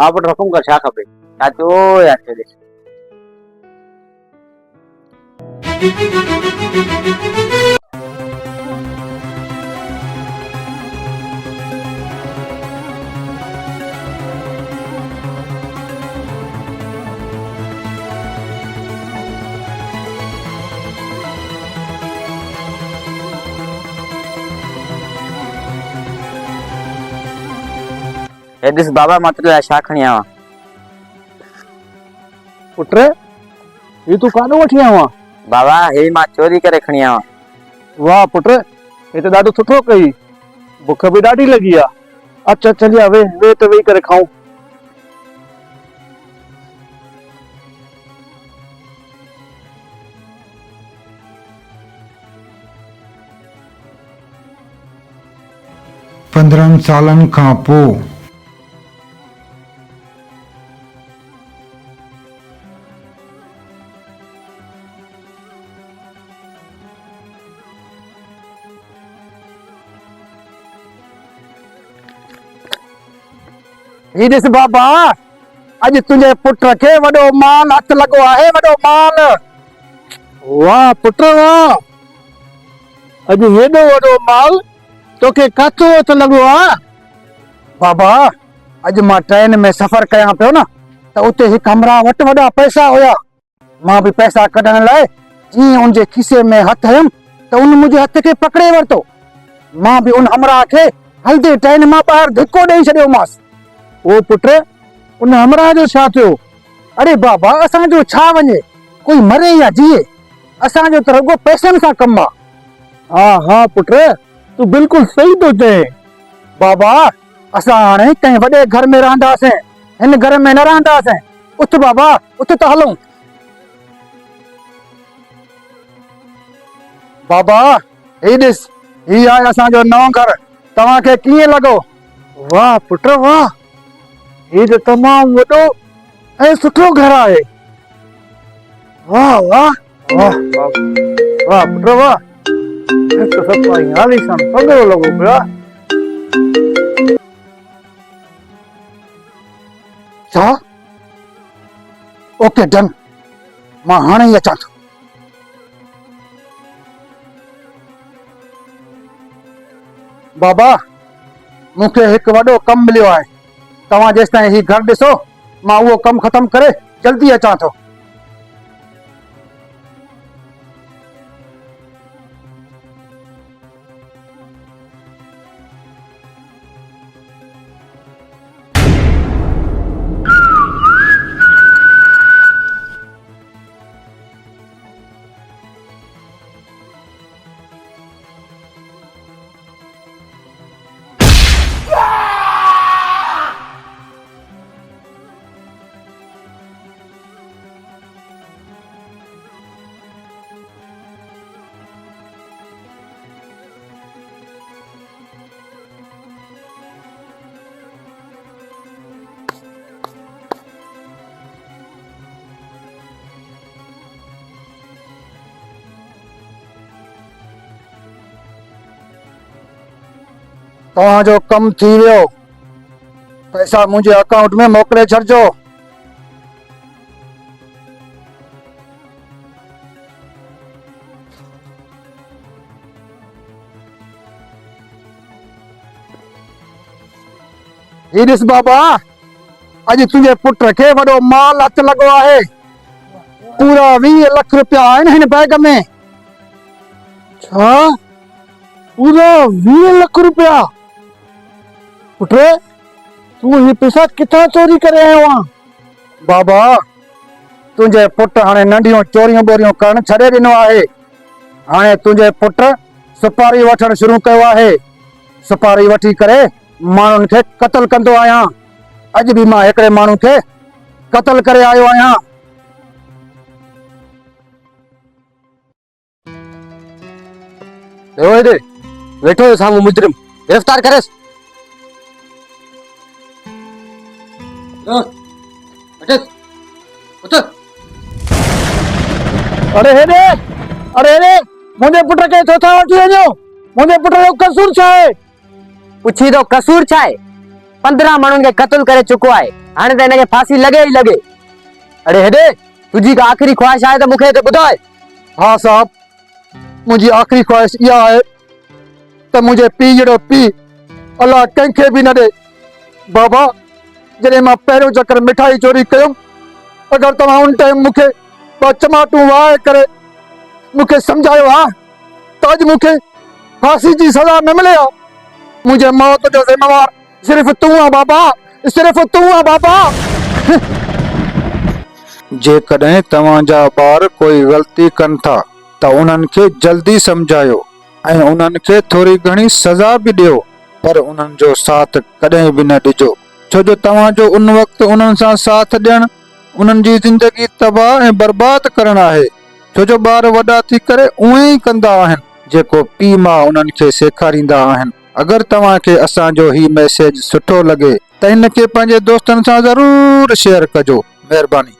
मां पुट हुकुम कर छा खपे चाचो या छेड़े एडिस बाबा मतलब छा खणी आवा पुट ये तू कानो वठी आवा बाबा हे मां चोरी करे खणी आवा वाह पुट ये तो ॾाढो सुठो कई बुख भी ॾाढी लगी आ अच्छा चलिया वे तो वेही करे खाऊं पंद्रहं सालन खां पोइ ही ॾिस बाबा अॼु तुंहिंजे पुट खे वॾो माल हथ लॻो आहे वॾो माल वाह पुट वाह अॼु हेॾो वॾो माल तोखे काथो हथ लॻो आहे बाबा अॼु मां ट्रेन में सफ़र कयां पियो न त उते हिकु हमरा वटि वॾा पैसा हुया मां बि पैसा कढण लाइ जीअं उनजे खीसे में हथ हयमि त उन मुंहिंजे हथ खे पकड़े वरितो मां बि उन हमरा खे हलदे ट्रेन मां ॿाहिरि धिको ॾेई छॾियोमांसि ओ पुट उन हमरा जो छा थियो अरे बाबा असांजो छा वञे कोई मरे या जिए असांजो त रुगो पैसनि सां कमु आहे हा हा पुट तू बिल्कुलु सही थो चए बाबा असां हाणे कंहिं वॾे घर में रहंदासीं हिन घर में न रहंदासीं उथ बाबा उथ त हलूं बाबा ही ॾिस ही आहे असांजो नओं घर तव्हांखे कीअं लॻो वाह पुट वाह ये तो तमाम वॾो ऐं सुठो घर आहे वाह वाह वाह वाह पुट वाह हिकु सफ़ाई आलीशान पगड़ो लॻो पियो आहे छा ओके डन मां हाणे ई अचां थो बाबा मूंखे हिकु वॾो कमु मिलियो आहे तव्हां जेसि ताईं ही घर ॾिसो मां उहो कमु ख़तमु करे जल्दी अचां थो तव्हांजो कमु थी वियो पैसा मुंहिंजे अकाउंट में मोकिले छॾिजो ही ॾिस बाबा अॼु तुंहिंजे पुट खे वॾो माल हथ लॻो आहे पूरा 20 लख रुपया आहिनि हिन बैग में छा पूरा 20 लख रुपया पुट तू ये पैसा किथां चोरी करे आयो आहे बाबा तुंहिंजे पुट हाणे नंढियूं चोरियूं बोरियूं करण छॾे ॾिनो आहे हाणे तुंहिंजे पुट सुपारी वठणु शुरू कयो आहे सुपारी वठी करे माण्हुनि खे क़त्ल कंदो आहियां अॼु बि मां हिकिड़े माण्हू खे क़त्ल करे आयो आहियां वेठो साम्हूं मुजरिम गिरफ्तार करेस अरे हेॾे मुंहिंजे पुट खे छो था वठी वञो मुंहिंजे पुट जो कसूर छा आहे पुछी तो कसूर छा आहे 15 माण्हुनि खे क़त्ल करे चुको आहे हाणे त हिनखे फांसी लॻे ई लॻे। अड़े हेॾे तुंहिंजी का आख़िरी ख्वाहिश आहे त मूंखे हिते ॿुधाए। हाँ साहब, मुंहिंजी आख़िरी ख्वाहिश इहा आहे त मुंहिंजे पीउ जहिड़ो पीउ अलाह कंहिंखे बि न ॾे। बाबा, जॾहिं मां पहिरियों चकर मिठाई चोरी कयुमि, अगरि तव्हां उन टाइम मूंखे ॿ चमाटूं वाए करे मूंखे सम्झायो हा त अॼु मूंखे फांसी जी सज़ा न मिले हा। मुंहिंजे मौत जो ज़िम्मेवार सिर्फ़ तूं आहे बाबा, सिर्फ़ तूं आहे बाबा। जेकॾहिं तव्हांजा ॿार कोई ग़लती कनि था त उन्हनि खे जल्दी सम्झायो ऐं उन्हनि खे थोरी घणी सज़ा बि ॾियो, पर उन्हनि जो साथ कॾहिं बि न ॾिजो, छो जो तव्हांजो उन वक़्तु उन्हनि सां साथ ॾियणु उन्हनि जी ज़िंदगी तबाह ऐं बर्बाद करणु आहे, छो जो ॿार वॾा थी करे उहे ई कंदा आहिनि जेको पीउ माउ उन्हनि खे सेखारींदा आहिनि। अगरि तव्हांखे असांजो ही मैसेज सुठो लॻे त हिन खे पंहिंजे दोस्तनि सां ज़रूरु शेयर कजो। महिरबानी।